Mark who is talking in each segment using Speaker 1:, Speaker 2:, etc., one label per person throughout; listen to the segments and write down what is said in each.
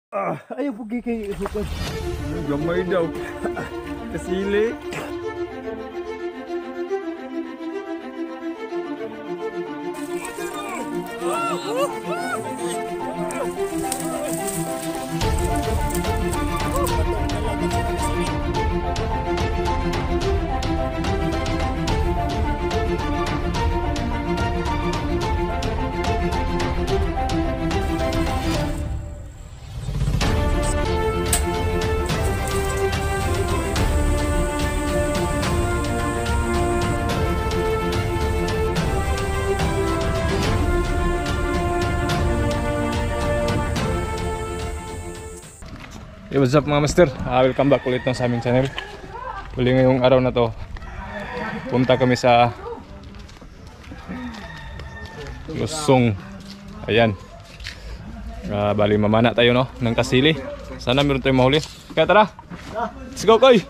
Speaker 1: Ayaw pugi kay Hukon.
Speaker 2: Gamay daw. Kasili. Hey, what's up mga master? Welcome back ulit sa aming channel. Uli ngayong araw na to, punta kami sa Lusong. Ayan, bali mamana tayo no, ng kasili. Sana meron tayong mahuli. Kaya tara, let's go Koy!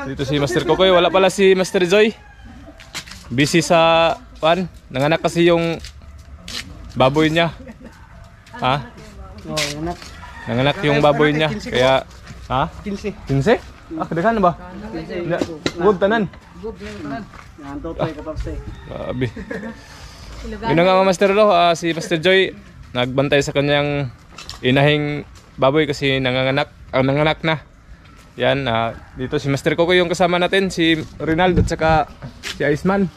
Speaker 2: Dito si Master Kokoy, wala pala si Master Joy. Busy sa pan, nanganak kasi yung baboy niya. Ha?
Speaker 1: Oh, anak.
Speaker 2: Nanganak yung baboy niya, kaya... Ha?
Speaker 1: 15.
Speaker 2: 15? Ah, kadaghan na ba?
Speaker 1: 15.
Speaker 2: Good tanan.
Speaker 1: Good tanan. Yan, 14.
Speaker 2: Grabe. Yun na nga mga master lo, si Master Joy nagbantay sa kanyang inahing baboy kasi nanganak na. Yan, dito si Master Kokoy yung kasama natin, si Rinaldo at saka si Iceman.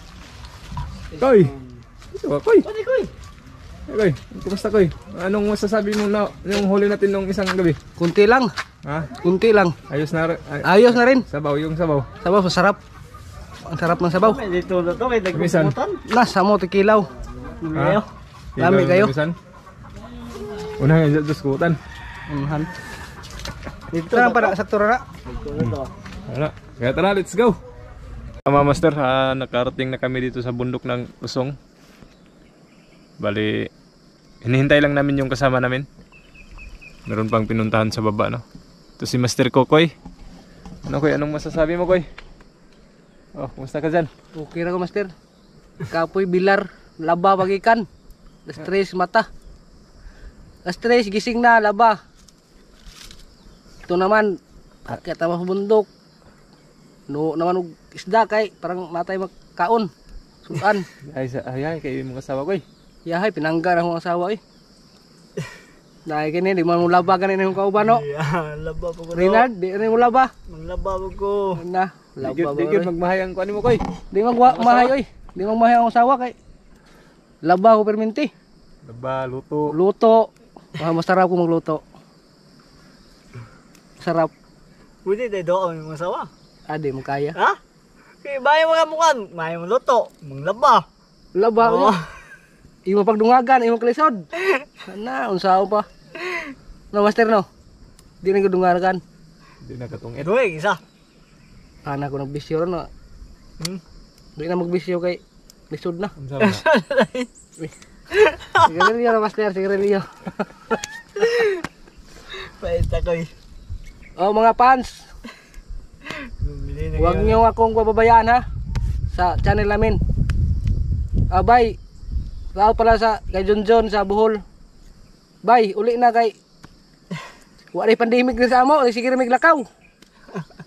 Speaker 2: Koy! Ito ba, Koy? Koy, kumusta Koy? Anong masasabi mo na yung huli natin nung isang gabi?
Speaker 1: Kunti lang.
Speaker 2: Ha?
Speaker 1: Kunti lang.
Speaker 2: Ayos na
Speaker 1: Ayos na rin.
Speaker 2: sabaw, yung sabaw.
Speaker 1: Sabaw, masarap. Ang sarap ng sabaw.
Speaker 3: Dito na to, may
Speaker 2: Kamisan.
Speaker 1: Nasa mo, tekilaw.
Speaker 2: Ha?
Speaker 1: Lami kayo.
Speaker 2: Una nga dyan, diskutan.
Speaker 1: Dito lang para sa turara.
Speaker 2: Wala. Kaya tara, let's go. Mga master, nakarating na kami dito sa bundok ng Lusong. Bali, hinihintay lang namin yung kasama namin. Meron pang pinuntahan sa baba, no? Ito si Master Kokoy. Ano Koy, anong masasabi mo Koy? Oh, kumusta ka dyan?
Speaker 1: Okay na ko, master. Kapoy, bilar, laba, bagikan. Stress, mata. Stress, gising na, laba. Ito naman, akit naman sa bundok. No, naman og isda kay, parang matay magkaon. Sudan.
Speaker 2: Ay, kayo yung mga asawa Koy.
Speaker 1: Yahay, pinangga na akong asawa eh. Dahil kini, di mo laba ganin yung kauban no?
Speaker 3: Yeah, laba po ko.
Speaker 1: Rinard, di rin mo laba.
Speaker 3: Manglaba po ko.
Speaker 1: Na, laba ba?
Speaker 2: Di magmahayang ko ano mo Koy.
Speaker 1: Di magmahay oy. Di magmahay ang asawa kay. Laba ko perminti.
Speaker 2: Laba, luto.
Speaker 1: Luto. Masarap ko magluto. Sarap.
Speaker 3: Pwede tayo doon yung masawa.
Speaker 1: Adi mo kaya.
Speaker 3: Ha? Kaya bayan mga mukan. Maya mo luto. Manglaba.
Speaker 1: Laba ko.
Speaker 3: Oh.
Speaker 1: Imo pagdungagan, imo kalisod. Na, unsaw pa. No, master no. Di na gudungagan.
Speaker 2: Di na katungit.
Speaker 3: Ito eh, isa.
Speaker 1: Anak ko nagbisyo ron no. Di na magbisyo kay lisod na.
Speaker 2: Ang sama.
Speaker 1: Sigarilyo na master, sigarilyo.
Speaker 3: Pait ako eh.
Speaker 1: Oh mga fans,
Speaker 3: Bumili na
Speaker 1: huwag
Speaker 3: kayo.
Speaker 1: niyo akong pababayaan ha sa channel namin. Bye. Salamat pala sa kay Junjun sa Bohol. Bye, uli na kay wala pandemic din sa amo, sige mig lakaw.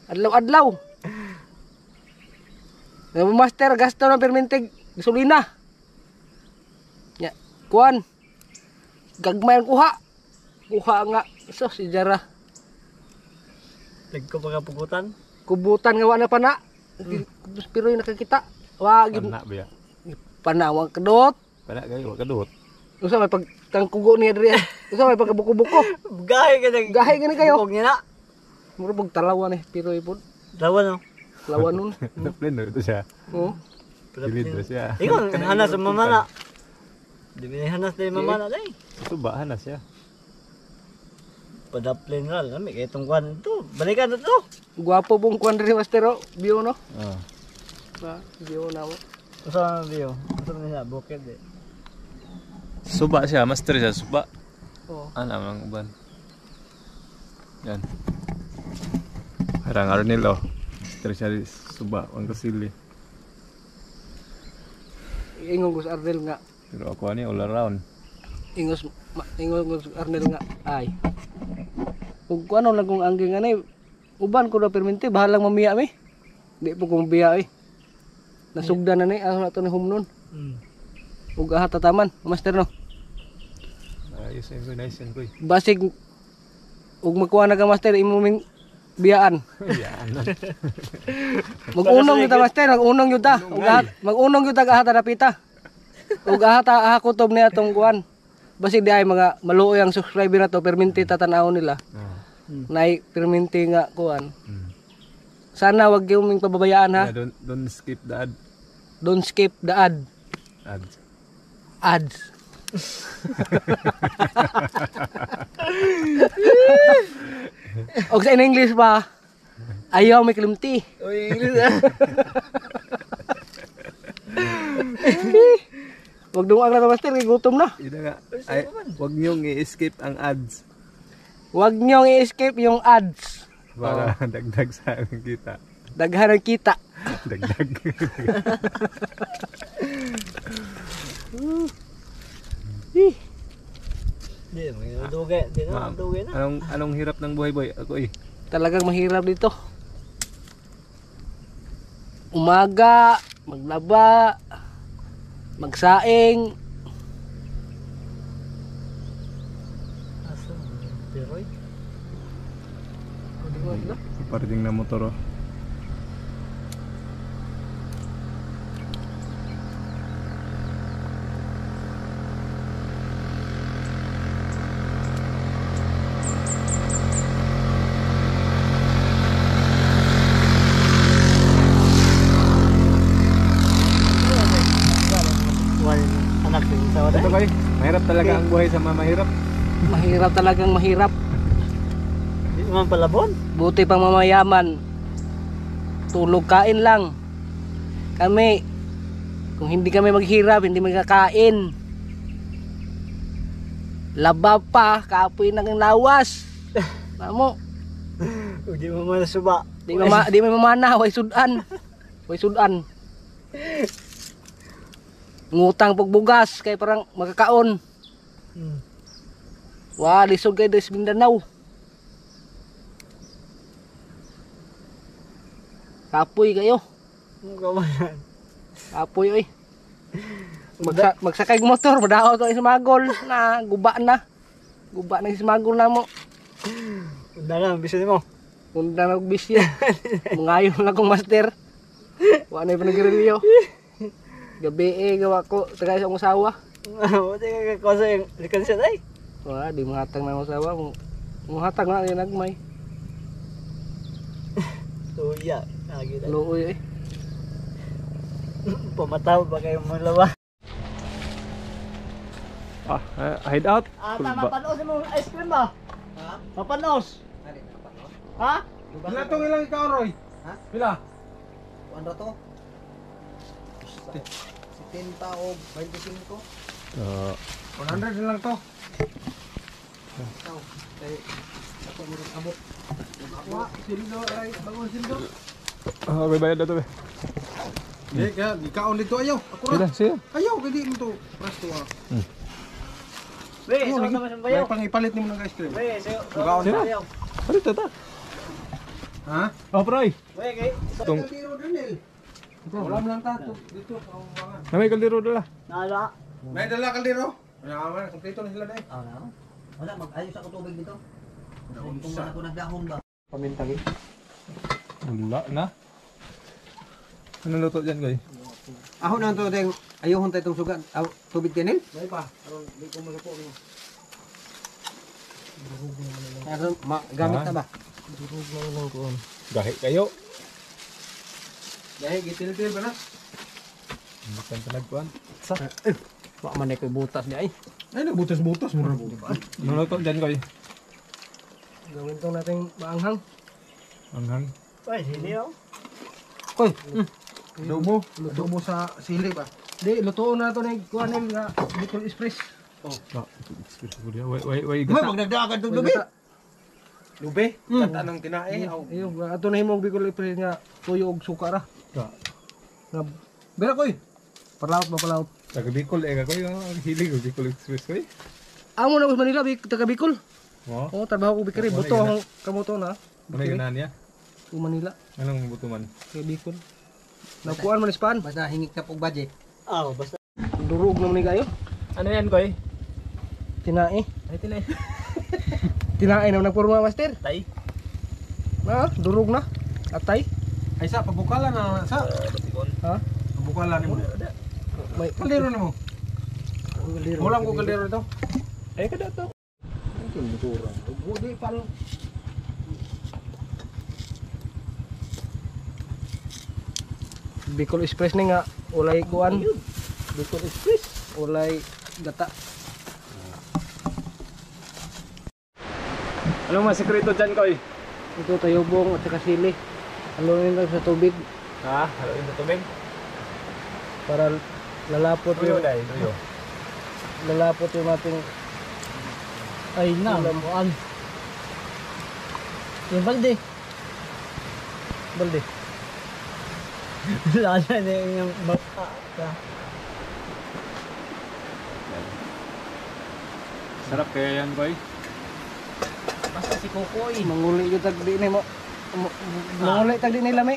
Speaker 1: Adlaw-adlaw. Ng master gasto ng permintig gasolina. Ya, kuan. Gagmay ang kuha. Kuha nga so si Jara.
Speaker 3: Nagko pa kapugutan.
Speaker 1: Kubutan nga wala pa na. Pero yung nakakita. Wag
Speaker 2: Panak ba ya?
Speaker 1: panawang kedot.
Speaker 2: Panak kayo, kadot.
Speaker 1: Usa may pagtangkugo niya diri. Usa may pagkabuko-buko.
Speaker 3: Gahe ka na.
Speaker 1: Gahe gani kayo.
Speaker 3: Bukog niya na.
Speaker 1: Mura pag talawan eh, pero ipon.
Speaker 3: Lawan no.
Speaker 1: Lawan nun.
Speaker 2: Daplin no, ito siya.
Speaker 1: Oo.
Speaker 2: Gilid na siya.
Speaker 3: Ingon, hanas sa mamana. Di ba hanas na yung mamana day?
Speaker 2: Ito ba, hanas siya.
Speaker 3: Padaplin nga, lami kaya itong kwan ito. Balikan na ito.
Speaker 1: Gwapo pong kuan diri master oh. Bio no.
Speaker 2: Ah.
Speaker 1: Bio na mo.
Speaker 3: Usa na biyo. Usa na siya, bukid eh.
Speaker 2: Suba siya, master siya, suba.
Speaker 1: Oo.
Speaker 2: Ano ang uban? Yan. Harang Arnel oh. Master siya, suba, ang kasili.
Speaker 1: Ingon Gus Arnel nga.
Speaker 2: Pero ako ani all around.
Speaker 1: Ingos Arnel nga ay. Ug kuno lang kung angging anay uban ko na perminti bahalang mamiya mi. Di po kong biya nasugdan na ni ano na to ni humnon. Ug aha tataman, master no.
Speaker 2: Ayos yan ko, nice yan ko.
Speaker 1: Basig ug magkuha na ka master imong biyaan.
Speaker 2: Yan.
Speaker 1: Mag-unong yuta master, mag-unong yuta. Ug mag-unong yuta aha ta dapita. Ug aha kutob ni atong kuan. Basig di ay mga maluoy ang subscriber na to perminti tatanaw nila. Nay perminti nga kuan. Sana wag yung ming pababayaan ha.
Speaker 2: Yeah, don't skip the ad.
Speaker 1: Don't skip the ad.
Speaker 2: Ads.
Speaker 1: Ads. Og sa in English pa, ayaw may kalimti.
Speaker 3: Uy, English ah.
Speaker 1: Wag dumaan na master, kay gutom na.
Speaker 2: Ito nga. Ay, wag niyong i-skip ang ads.
Speaker 1: Wag niyong i-escape yung ads.
Speaker 2: Para dagdag sa aming kita.
Speaker 1: Daghan ang kita.
Speaker 2: Dagdag.
Speaker 3: Di, may dugay. Di na,
Speaker 2: Ma'am,
Speaker 3: dugay na.
Speaker 2: anong hirap ng buhay boy? Ako
Speaker 1: Talagang mahirap dito. Umaga, maglaba, magsaing.
Speaker 3: Asa? Peroy?
Speaker 2: Parating na motor oh.
Speaker 3: Wala anak ng sa wala.
Speaker 2: Ito kayo, mahirap talaga ang buhay sa mamahirap.
Speaker 1: Mahirap talagang mahirap.
Speaker 3: Di man palabon.
Speaker 1: Buti pang mamayaman. Tulog kain lang. Kami, kung hindi kami maghirap, hindi magkakain. Laba pa, kaapoy ng lawas. Namo,
Speaker 3: Di mo man suba.
Speaker 1: di may mamana, way sudan. Way sudan. Ngutang pagbugas, kay parang magkakaon. Wah, lisod kayo des Mindanao. Kapoy kayo.
Speaker 3: Kaman.
Speaker 1: Kapoy oy. Magsakay ng motor, madaot ko sa magol na guba na. Guba na sa magol na mo.
Speaker 3: Unda lang bisan mo.
Speaker 1: Unda na og bisya. Mangayon lang kong master. Wa na panagrilyo. Gabi gawa ko tagay sa akong asawa.
Speaker 3: Mo di ka kosa yung likansa ay.
Speaker 1: Wah, di mahatag na akong asawa. Muhatag na rin nagmay.
Speaker 3: Tuya. Lagi na.
Speaker 1: Luoy eh.
Speaker 3: Pamataw ba kayo mo lawa?
Speaker 2: Hide out.
Speaker 3: Mapanos mo ice cream ba? Ha? Mapanos. Ha?
Speaker 2: Pila tong ilang ikaw, Roy?
Speaker 3: Ha?
Speaker 2: Pila?
Speaker 3: Ano to? 70 o 25.
Speaker 2: 100 na lang to.
Speaker 3: Ako mo rin abot.
Speaker 1: Wa, sildo ay bagong sildo.
Speaker 2: May bayad na to be.
Speaker 4: Di ka, ikaon dito ayaw. Ako
Speaker 2: Sila,
Speaker 4: ra.
Speaker 2: sila.
Speaker 4: Ayaw kay di mo to. Presto ah.
Speaker 3: We, so naman sa
Speaker 4: May
Speaker 3: bayaw.
Speaker 4: pangipalit nimo ng ice cream.
Speaker 3: We, so
Speaker 4: Ugaon
Speaker 2: Sila.
Speaker 3: bayaw.
Speaker 2: Ano ito ta?
Speaker 4: Ha?
Speaker 2: Oh, Roy.
Speaker 3: We, kay.
Speaker 2: Itong,
Speaker 4: Kaldero Daniel. Wala mo lang tato dito sa umangan.
Speaker 2: na may kaldero dala.
Speaker 3: Nala.
Speaker 4: May dala kaldero. Wala man, kompleto na sila dai.
Speaker 3: Wala, mag-ayos ako tubig dito. Kung
Speaker 4: Isa.
Speaker 3: ako nagdahon ba?
Speaker 1: Pamintagi.
Speaker 2: Wala na. Ano luto dyan, Goy?
Speaker 4: Ako na to ding ayuhon tay tong sugat. Tubig Daniel.
Speaker 1: May pa, aron di ko magapo mo.
Speaker 4: Ano gamit na ba?
Speaker 1: Durog na lang ko.
Speaker 2: Gahi kayo.
Speaker 4: Dahil gitil-til ba na?
Speaker 2: Hindi ka nagkuhan.
Speaker 1: Wa man ko butas di ay.
Speaker 4: Ay nagbutas-butas mo ra po.
Speaker 2: Ano luto dyan, Goy?
Speaker 1: Gawin tong nating maanghang.
Speaker 2: Anghang.
Speaker 3: Ay, hindi ako.
Speaker 4: Koy. Adobo sa sili ba?
Speaker 1: Di lutuon na to ni kuanin nga Bicol Express.
Speaker 2: Ah, excuse ko dia. Wait,
Speaker 4: Hoy
Speaker 2: gata.
Speaker 4: magdagdagan tong lubi. Lubi? Kata ng tinae.
Speaker 1: Ayun, ato na himong Bicol Express nga tuyo og suka ra.
Speaker 2: Ah,
Speaker 1: Nga bera koy. Parlaut ba parlaut.
Speaker 2: taga Bicol eh, ako yung hilig ko Bicol Express, Goy.
Speaker 1: Amo na ko sa Manila, taga Bicol.
Speaker 2: Oh,
Speaker 1: Oh, trabaho ko bikiri. Buto akong kamoto na.
Speaker 2: ano yung ganahan niya?
Speaker 1: Sa Manila.
Speaker 2: Anong buto man?
Speaker 1: Kaya Bicol. Nakuhaan mo ni Span.
Speaker 4: Basta hingit ka pong budget.
Speaker 3: Basta.
Speaker 1: Durog naman ni kayo.
Speaker 2: Ano yan, Koy?
Speaker 1: Tinae.
Speaker 2: Ay, tinay.
Speaker 1: Tinae naman nagpurma, Master.
Speaker 2: Tay.
Speaker 1: Durog na. Atay.
Speaker 4: Ay sa pabukalan na sa
Speaker 1: Ha?
Speaker 4: pabukalan mo.
Speaker 1: May
Speaker 4: Kaldero na mo. Mulam ko kaldero ito.
Speaker 2: Ay, kada to.
Speaker 1: Budi pal. Bicol Express ni nga ulay kuan. Bicol Express ulay gata.
Speaker 2: Anong mga sekreto dyan, Koy?
Speaker 1: Ito tayobong at saka sili. Haluin lang sa tubig
Speaker 2: Ha? Haluin sa tubig?
Speaker 1: para lalapot
Speaker 2: Tuyo,
Speaker 1: yung
Speaker 2: day. Tuyo.
Speaker 1: lalapot yung ating
Speaker 3: Ay na, kuan. Yung balde.
Speaker 1: balde.
Speaker 3: Lala na yung bata.
Speaker 2: Sarap kaya yan, Koy.
Speaker 3: Basta si Kokoy.
Speaker 1: Manguli yung tag di ni mo. Manguli tag di ni lami.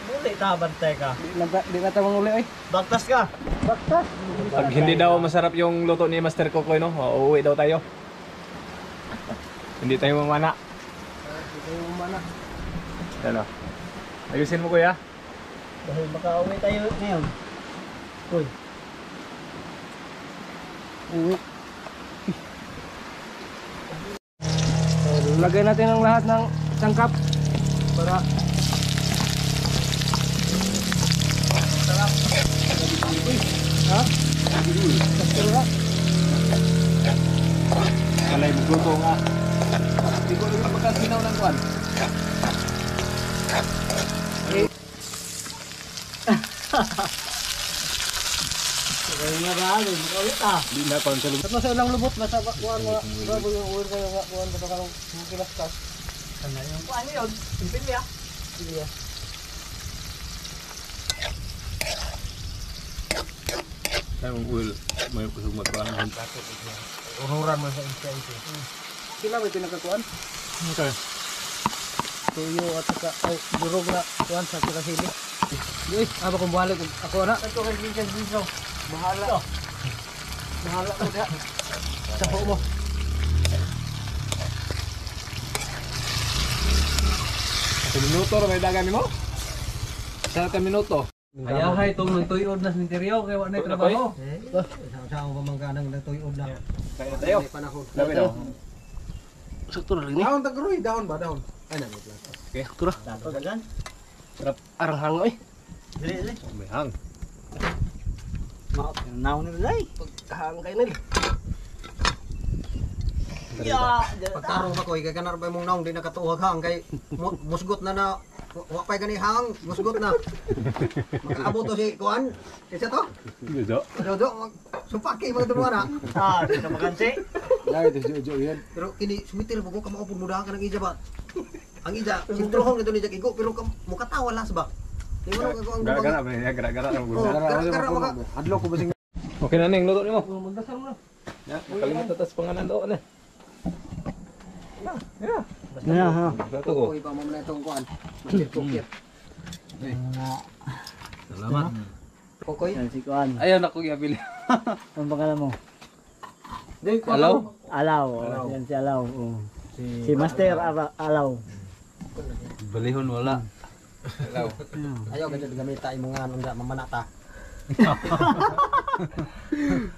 Speaker 3: Muli ta, bantay ka.
Speaker 1: Di na ta manguli ay.
Speaker 3: Baktas ka.
Speaker 1: Baktas.
Speaker 2: Pag hindi daw masarap yung luto ni Master Kokoy, no? Uuwi daw tayo. Hindi tayo mamana.
Speaker 1: Ito yung mana.
Speaker 2: Ano? Ayusin mo, Kuya.
Speaker 3: Dahil makauwi tayo ngayon. Uy.
Speaker 1: Uwi. Lagay natin ang lahat ng sangkap para sarap. Ha? Sarap.
Speaker 2: Kalay mo luto nga. Hindi ko rin magkasinaw ng kwan.
Speaker 3: Kaya nga ba, makauwi ta.
Speaker 2: Hindi na kwan sa luto.
Speaker 1: At nasa ilang lubot basta kuan mga bago yung uwi kayo nga kuan basta kanang kilastas.
Speaker 3: Sana yung kuan yun. Simpin niya.
Speaker 1: Sige.
Speaker 2: Tayong oil. May kusog magkuhan ng
Speaker 1: Ururan man sa instance. Sila may pinakakuan?
Speaker 2: Okay.
Speaker 1: Tuyo at saka ay durog na kuan sa saka sili. Uy, aba kung balik ako na.
Speaker 3: Ito kay Vincent Vincent.
Speaker 1: Bahala. Bahala ko diha. Sapo mo.
Speaker 2: Sa minuto na may dagan mo? Sa ka minuto.
Speaker 4: Ayahay itong nagtuyod na sinteryo kaya wala na trabaho.
Speaker 3: Eh,
Speaker 4: Sa pa man kanang nagtuyod na.
Speaker 2: Kaya tayo.
Speaker 4: May panahon.
Speaker 2: Dami na.
Speaker 1: Sakto na rin ni.
Speaker 4: Dahon tagroy, dahon ba dahon? Ay na lang.
Speaker 1: Sakto na.
Speaker 3: dato na dyan.
Speaker 1: Arang hango eh.
Speaker 3: Dili, dili.
Speaker 2: May hang.
Speaker 3: Naon nila ay.
Speaker 1: Hang kayo nila.
Speaker 3: Ya,
Speaker 4: Pagtarong ako kay kanar ba mong naong di nakatuhag hang kay musgot na wa pay gani hang musgot na. Makaabot to si kuan. Isa to.
Speaker 2: Jojo.
Speaker 4: Do supaki mga duwa na.
Speaker 3: di ka makansi.
Speaker 2: Dai to Jojo yan.
Speaker 4: Pero kini sumitir mo ka maupod mudahan ka ng ija ba. Ang ija sintrohon ito ni Jack Igo pero mukatawa las ba. Di mo ko ang
Speaker 2: Gara-gara ba niya? Gara-gara ang
Speaker 4: Oh,
Speaker 2: gulo.
Speaker 4: gara maka
Speaker 2: Adlo ko basing. Okay na ning luto nimo.
Speaker 1: Magdasal mo na.
Speaker 2: Ya, kalimutan tas pangalan doon eh.
Speaker 3: Ya, ha.
Speaker 2: Dato ko.
Speaker 4: Uy pa mo na itong kuan. Masir kokir.
Speaker 2: Salamat.
Speaker 4: Kokoy.
Speaker 3: Yan si Kuan.
Speaker 2: Ayaw na ko gabili.
Speaker 3: Ang pangalan mo?
Speaker 2: Hello?
Speaker 3: Alaw. Yan si Alaw. Oh. Si Master Alaw.
Speaker 2: Balihon wala. Hello.
Speaker 4: Ayaw ganda gamita imong nga nung mamanata.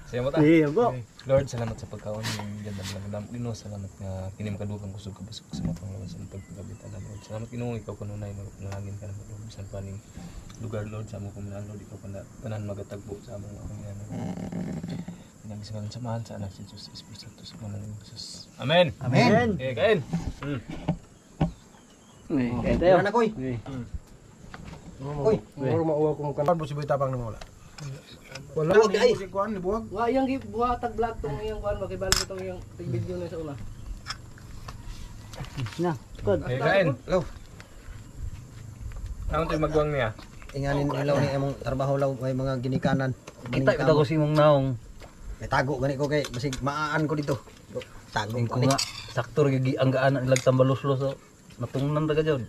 Speaker 2: Siya mo ta.
Speaker 3: Iya po.
Speaker 2: Lord, salamat sa pagkaon ng ganda ng Dino. Salamat nga kini makadukang kusog ka busog sa matang lawas ng pagpagabitan na Lord. Salamat Ginoo ikaw kanunay manalangin ka na Lord bisan pa ning lugar Lord sa amo kuminan Lord ikaw pa tanan magatagbo sa among mga Pinagsigalan samahan sa anak si Jesus Espiritu Santo sa pangalan ni Jesus. Amen.
Speaker 3: Amen.
Speaker 2: Okay, kain.
Speaker 3: Kaya tayo.
Speaker 4: Ana koy. Koy.
Speaker 1: Muro mauwa ko mo kan.
Speaker 4: Kan si boy tapang nimo wala.
Speaker 1: Wala.
Speaker 4: Buwag ay. Si kuan ni buwag.
Speaker 1: Wa yang buhatag vlog tong iyang kuan makibalik itong iyang video na sa una.
Speaker 3: Na, good.
Speaker 2: Okay, kain.
Speaker 4: Hello.
Speaker 2: Ano tayo magwang niya?
Speaker 4: Inganin ilaw ni among trabaho law may mga ginikanan.
Speaker 3: Kita ko si mong naong.
Speaker 4: May tago gani ko kay basig maaan ko dito. Tago ko ni.
Speaker 5: sakto gigi anggaan ilag sambaluslo so natungnan ra ka jud.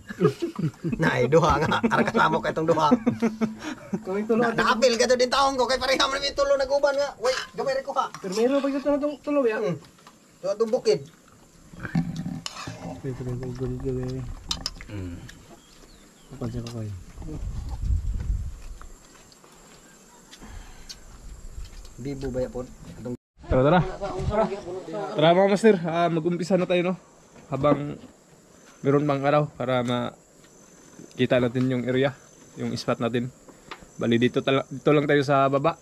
Speaker 4: Nay duha nga. Ara kasama kay tong duha.
Speaker 3: Kung tulo.
Speaker 4: Naapil ka to din taong ko kay pareham na mi tulo naguban nga. Wait, gamay ra ko ha.
Speaker 3: Pero meron pa ito na tulo ya.
Speaker 4: Tuwa tong bukid.
Speaker 3: Ito na kung gawin. Kapan siya kakoy.
Speaker 4: Bibo ba yapon?
Speaker 2: Tara. Tara mga master, mag-umpisa na tayo no. Habang meron bang araw para makita natin yung area, yung spot natin. Bali dito lang tayo sa baba.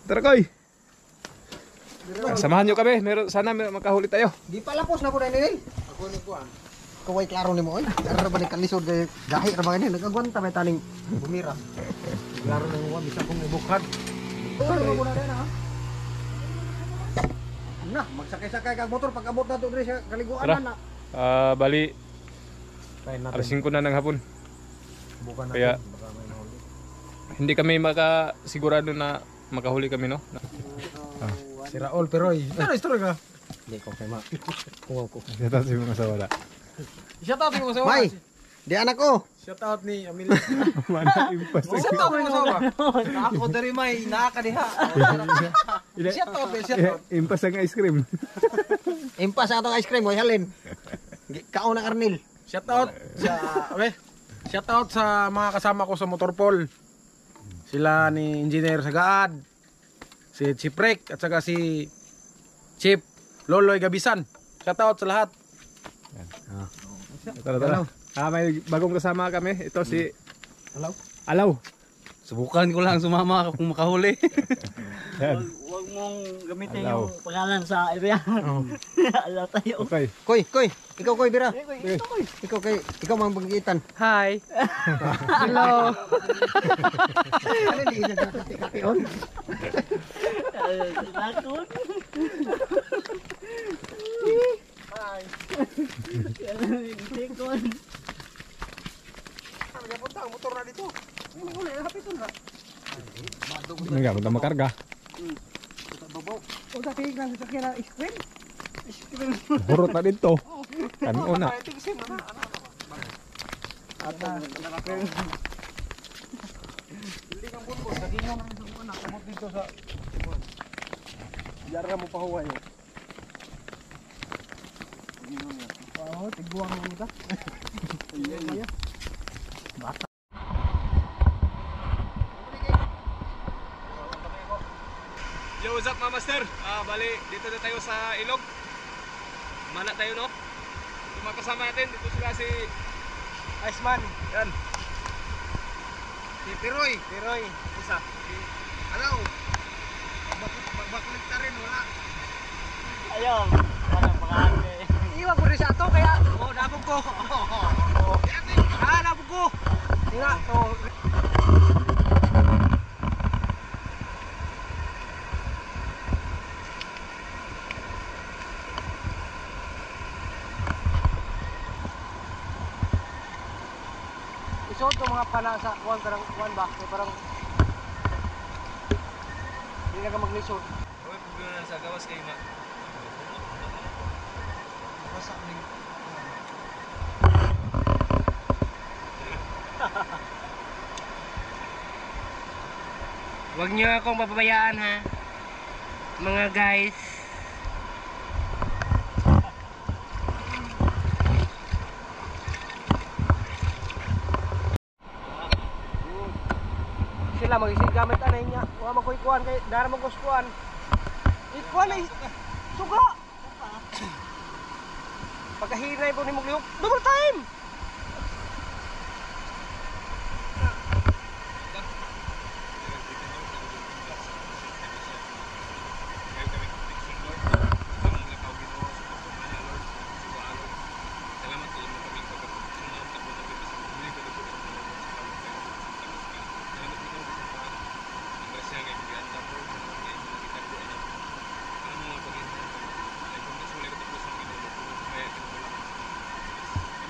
Speaker 2: Tara koy. Samahan nyo kami, sana makahuli tayo.
Speaker 4: Di pa lapos na ko na nil. Ako ni kuan. Kaway klaro ni mo oy. Ara ba ni kalisod kay gahi ra ba ni nagagwanta may taning bumira.
Speaker 3: Klaro na mo bisa kong ibukad.
Speaker 4: Na, magsakay-sakay kag motor pag abot na to diri sa kaliguan
Speaker 2: Tara.
Speaker 4: na.
Speaker 2: Bali
Speaker 3: Kain natin.
Speaker 2: alas 5 na ng hapon.
Speaker 3: Bukan
Speaker 2: Kaya
Speaker 3: natin. Baka may nahuli.
Speaker 2: hindi kami makasigurado na makahuli kami no.
Speaker 3: Si Raul Peroy. Ano istorya ka?
Speaker 4: Di ko kay ma. Kuwaw ko.
Speaker 2: Ito si mga sawala.
Speaker 3: Shout out mo sa
Speaker 4: May, di anak ko.
Speaker 3: Shout out ni Amelia.
Speaker 2: Mana impas.
Speaker 3: Shout out mo sa ako dari may nakakadiha. Shout out, shout out.
Speaker 2: Impas ang ice cream.
Speaker 4: Impas atong ice cream oy halin. Kaon ng Arnil.
Speaker 3: Shout out sa shout out sa mga kasama ko sa Motorpol. Sila ni Engineer Sagaad, si Chiprek at saka si Chip Loloy Gabisan. Shout out sa lahat.
Speaker 2: Tara. May bagong kasama kami. Ito si Alaw.
Speaker 5: Subukan ko lang sumama kung makahuli.
Speaker 6: Huwag mong gamitin
Speaker 2: Alaw.
Speaker 6: yung pangalan sa area. Alaw tayo.
Speaker 2: Okay.
Speaker 4: Koy. Ikaw koy bira. Ikaw kay ikaw mang bagitan.
Speaker 1: Hi. Hello.
Speaker 4: Ano di na kapion?
Speaker 6: Lakon. Tikon.
Speaker 2: Enggak, bentar makarga.
Speaker 3: O dati lang sa kira ice cream.
Speaker 2: Burot na dito. Kan una.
Speaker 3: Hindi kang bunbon, kaginyo nang sa una, kamot dito sa Yara mo pa huway. Oo, tiguang mo ta.
Speaker 2: Yo, what's up mga master? Bali, dito na tayo sa ilog. Mana tayo no? Yung mga kasama natin, dito sila si
Speaker 3: Iceman,
Speaker 2: Yan.
Speaker 4: Si Piroy.
Speaker 2: Isa.
Speaker 4: Alaw. Magbaklit ka rin wala.
Speaker 6: Ayaw. Walang pangalan eh.
Speaker 1: Iwan ko rin sa ato kaya nabog ko. Nabog ko. Nga to. Isuot ko mga pana sa kuwan parang kuwan ba? Parang hindi na ka maglisod.
Speaker 2: Okay, problema na sa gawas kayo nga.
Speaker 1: Huwag niyo akong papabayaan ha. Mga guys. Sila mag-isig gamit anay niya. Huwag magkuikuan kay dara magkuskuan. Ikuan ay suga. Pagkahinay po ni Mugliok. Double time!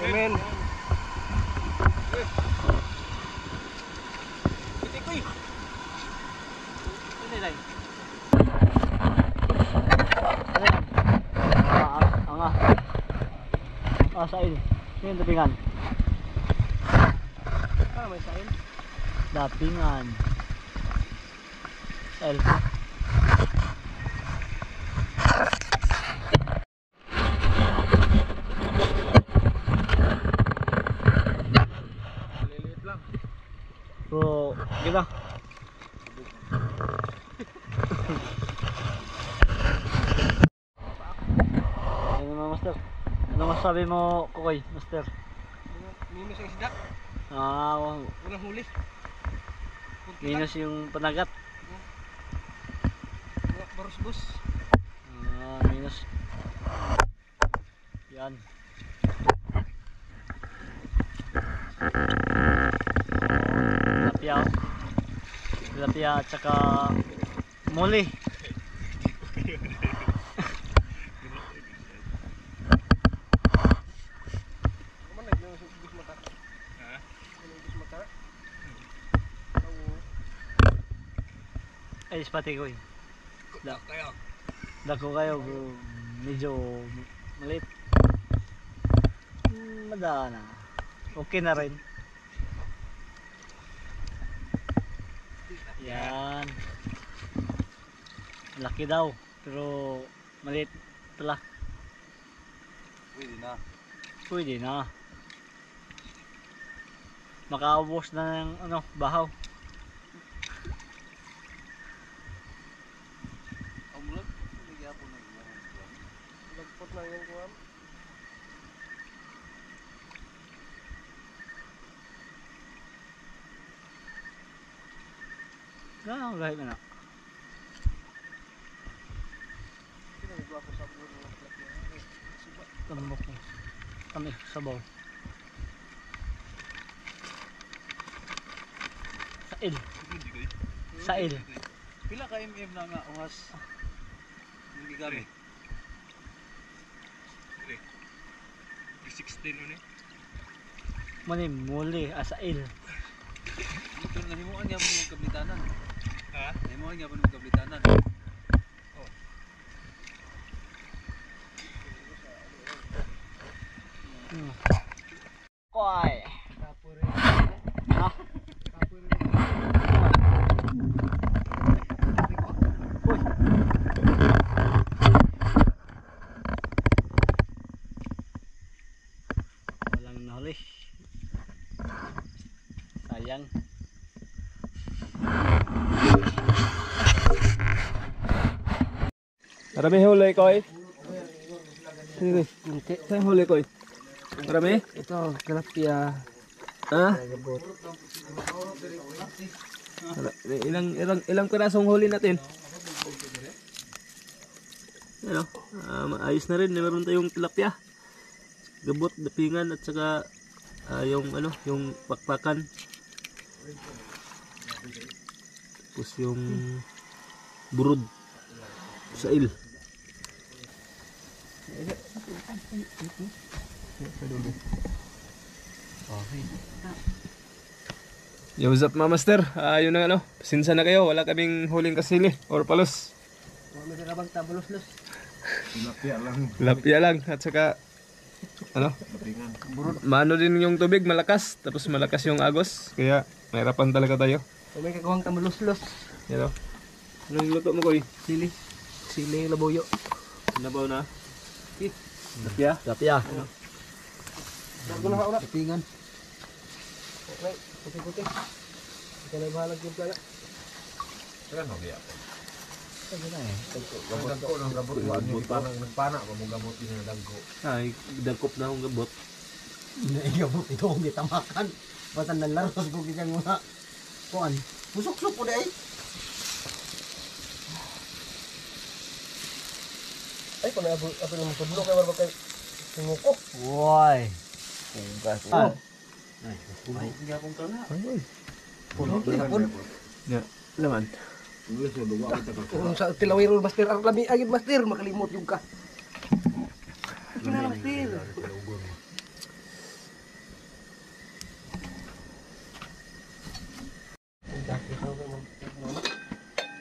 Speaker 1: Amen.
Speaker 6: Ah, sail. Sino yung dapingan?
Speaker 1: Ah, may sail.
Speaker 6: Dapingan. Sail.
Speaker 3: Liliit lang.
Speaker 6: So, gila. Ano naman, Master? Ano masabi mo, Kukoy, Master?
Speaker 1: Minus ang isda.
Speaker 6: Ah,
Speaker 1: Unang huli.
Speaker 6: minus yung panagat.
Speaker 1: Barus-bus.
Speaker 6: Ah, minus. Yan. Tilapia. Tilapia at saka muli.
Speaker 1: Mana yung bus mata? Ha? Yung bus mata?
Speaker 6: Ay, spati ko eh. Dako kayo, medyo maliit. Madaan na. Okay na rin. Yan. Laki daw, pero maliit pala.
Speaker 5: Pwede na.
Speaker 6: Pwede na. Makaubos na ng ano, bahaw.
Speaker 5: Amulat, hindi ako nagbuhan.
Speaker 1: Lagpot na yung kuwan.
Speaker 6: Ang gahit na.
Speaker 1: Sino yung gwapo sa buwan ng tilapia? Suba.
Speaker 6: Tambok mo. Kami, sabaw. Sail. Sail.
Speaker 5: Pila ka mm na nga ungas? Hindi kami.
Speaker 2: 16 mo ni.
Speaker 6: Mani, muli, sail.
Speaker 5: Pero nahimuan niya mo yung kablitanan.
Speaker 2: Ha?
Speaker 5: Nahimuan niya mo yung kablitanan.
Speaker 6: Koy.
Speaker 1: Kapuri.
Speaker 6: Ha?
Speaker 1: Kapuri.
Speaker 6: Walang nahuli. Sayang.
Speaker 2: Marami huli koy.
Speaker 1: Sige, kunti.
Speaker 2: Saan huli koy? Marami?
Speaker 1: Ito, tilapia.
Speaker 2: Ha? Ilang pirasong huli natin? Ano? Ayos na rin, meron tayong tilapia. Gabot, dapingan at saka yung ano, yung pakpakan. Tapos yung burod sail. Yo, what's up mga master? Yun na ano, sinsa na kayo, wala kaming huling kasili or palos.
Speaker 1: May kakabang tabulos-los.
Speaker 2: Lapia lang at saka ano? Mano din yung tubig, malakas, tapos malakas yung agos, kaya mahirapan talaga tayo.
Speaker 1: May kakabang tabulos-los.
Speaker 2: Yan o. Anong luto mo koy?
Speaker 1: Sili. Sili, labuyo.
Speaker 2: Nabaw na? Lapia?
Speaker 6: Tilapia.
Speaker 1: Bago na kauna.
Speaker 4: Ipingan.
Speaker 1: Okay, puti-puti. Ikaw na bahalag yung playa.
Speaker 3: Gabot ko ng gabot. Nagpana pa mong gabot din ng dagko.
Speaker 2: Ay, dagkop na akong gabot.
Speaker 4: Naiyabot ito ang gitamakan. Batan ng laros ko kikang mga. Kuan. Musok-sok po dahil.
Speaker 1: Ay, kung ako naman tudlo kayo marunong kayo tinguko.
Speaker 6: Woy. Ah.
Speaker 4: Hindi akong kana.
Speaker 2: Ay,
Speaker 4: Puno hapon.
Speaker 2: ya, laman.
Speaker 1: Kung sa tilawiro master arlami agad master makalimot yung ka. Ano master?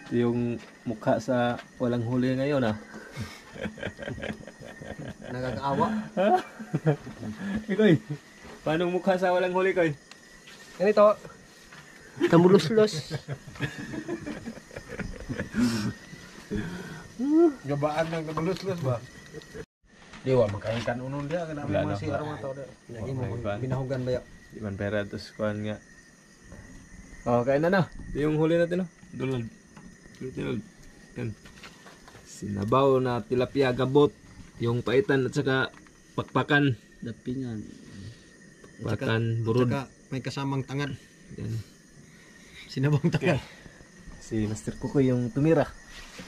Speaker 2: Ito yung mukha sa walang huli ngayon ah.
Speaker 4: nagkakaawa.
Speaker 2: Ikoy, paano mukha sa walang huli, Koy?
Speaker 1: Ganito. Tambulos-los.
Speaker 3: Gabaan ng nagulos-los ba? Di wa makahikan unon dia kana
Speaker 2: Wala
Speaker 3: mo
Speaker 2: na.
Speaker 3: si arma to dia.
Speaker 4: Lagi mo binahugan ba ya?
Speaker 2: Iman pera terus kuan nga. Oh, kain na. Ito yung huli natin, no? Dulod. Dulod. Yan. Sinabaw na tilapia gabot, yung paitan at saka pakpakan.
Speaker 5: Dapingan.
Speaker 2: Pakan, burod.
Speaker 4: Saka may kasamang tangad.
Speaker 2: Yan.
Speaker 4: Sinabang tangad.
Speaker 2: Si Master Kukoy yung tumira.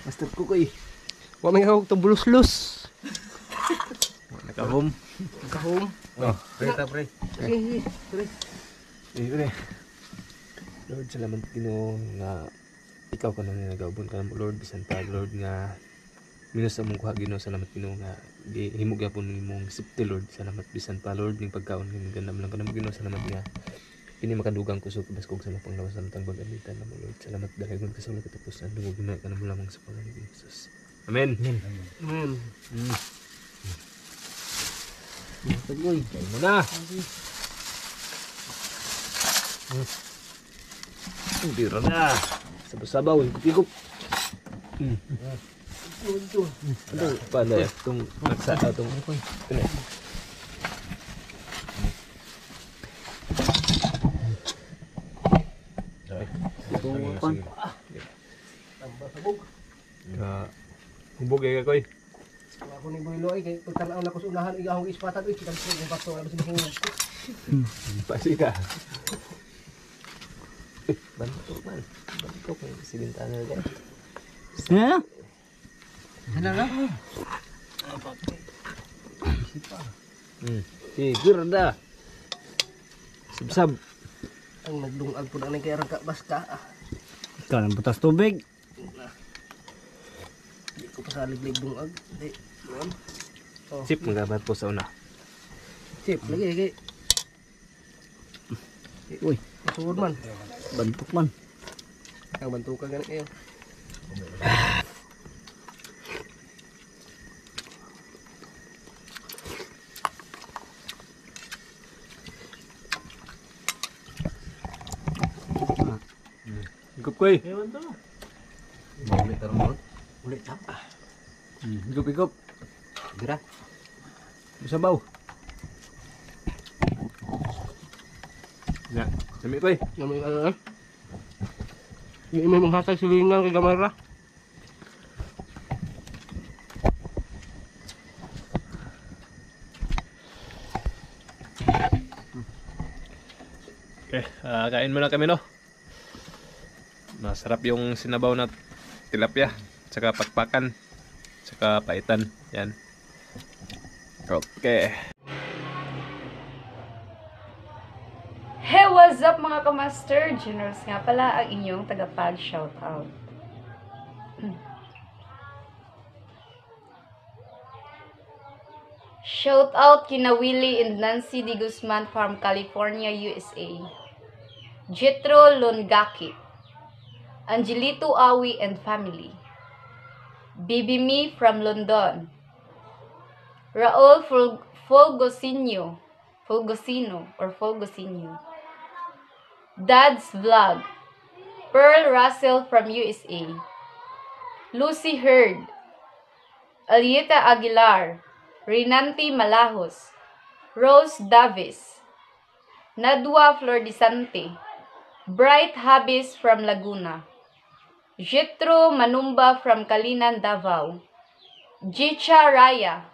Speaker 2: Master Kukoy.
Speaker 1: Wa may hawag tambulos-los.
Speaker 2: Nakahom.
Speaker 1: Kahom.
Speaker 2: Oh,
Speaker 3: Preta pre.
Speaker 1: Sige, sige.
Speaker 2: pre. Lord, salamat Ginoo nga ikaw ka nang nagaubon ka mo, Lord. Bisan pa, Lord, nga minus sa mong kuha, Ginoo. Salamat Ginoo nga himog yapon nimong sipti, Lord. Salamat bisan pa, Lord, ning pagkaon ng gandam lang ka namo, Ginoo. Salamat nga kini makadugang kusog baskog sa lapang lawas ng tangbag amitan na mo, Lord. Salamat dalagon ka sa ulo katapusan. Dungog na ka namo lamang sa pangalan ni Jesus. Amen.
Speaker 1: Amen.
Speaker 2: Tagoy, kain mo na. Biro na. Sabaw-sabaw, higop-higop. Ano, paano ya? Itong naksa, itong... Ano? Hubog ya Koy.
Speaker 1: Ako ni Boy Loy kay pagtanaw na ko sa unahan igahong ispatan uy kita ko yung pasto labas ni hingog.
Speaker 2: Pasi ka. Bantu man. Bantu ko si bintana dyan.
Speaker 5: Ha?
Speaker 1: Ano na?
Speaker 2: Tigur dah. Sab-sab.
Speaker 1: Ang nagdungag po na kay Rangka Baska.
Speaker 5: Ikaw nang butas tubig.
Speaker 1: Di ko pa sa liglig dungag. Di. Yun.
Speaker 2: Sip magabat po sa una.
Speaker 1: Sip lagi kay.
Speaker 5: Uy,
Speaker 1: Masuod man.
Speaker 5: bantuk man.
Speaker 1: Ang bantukan ganit kayo.
Speaker 2: Higop Koy.
Speaker 4: Ulit tarong ulit tap.
Speaker 2: Higop-higop.
Speaker 4: Gira.
Speaker 2: Sabaw. Ya, dami Koy.
Speaker 1: Namin ano. Yung may mga hatag silingan kay Gamara.
Speaker 2: Okay, kain muna kami no. Masarap yung sinabaw na tilapia, saka pakpakan, saka paitan. Yan. Okay.
Speaker 7: Hey, what's up mga kamaster? Generals nga pala ang inyong tagapag-shoutout. Shoutout kina Willie and Nancy D. Guzman from California, USA. Jetro Longaki. Angelito Awi and family. Bibi Me from London. Raul Fulgosino. Dad's Vlog. Pearl Russell from USA. Lucy Heard. Alieta Aguilar. Rinanti Malahos. Rose Davis. Nadwa Flordisante. Bright Habis from Laguna. Jetro Manumba from Kalinan, Davao. Jicha Raya.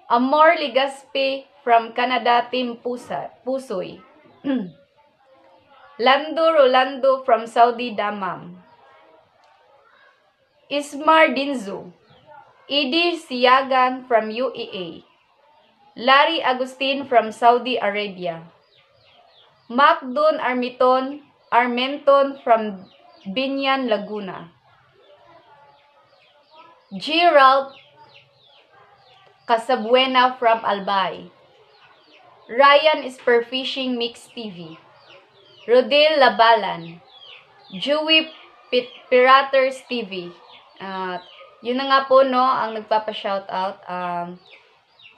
Speaker 7: Amor Ligaspe from Canada, Team Pusoy. Lando Rolando from Saudi, Damam. Ismar Dinzo. Idi Siagan from UEA. Larry Agustin from Saudi Arabia. Macdon Armenton from Binyan, Laguna. Gerald Casabuena from Albay. Ryan Spearfishing Mix TV. Rodel Labalan. Joey Piraters TV. yun na nga po, no, ang nagpapa-shoutout.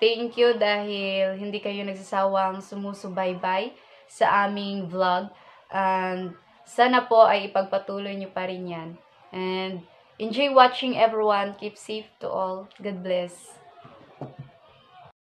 Speaker 7: Thank you dahil hindi kayo nagsasawang sumusubaybay sa aming vlog. And sana po ay ipagpatuloy nyo pa rin yan. And enjoy watching everyone. Keep safe to all. God bless.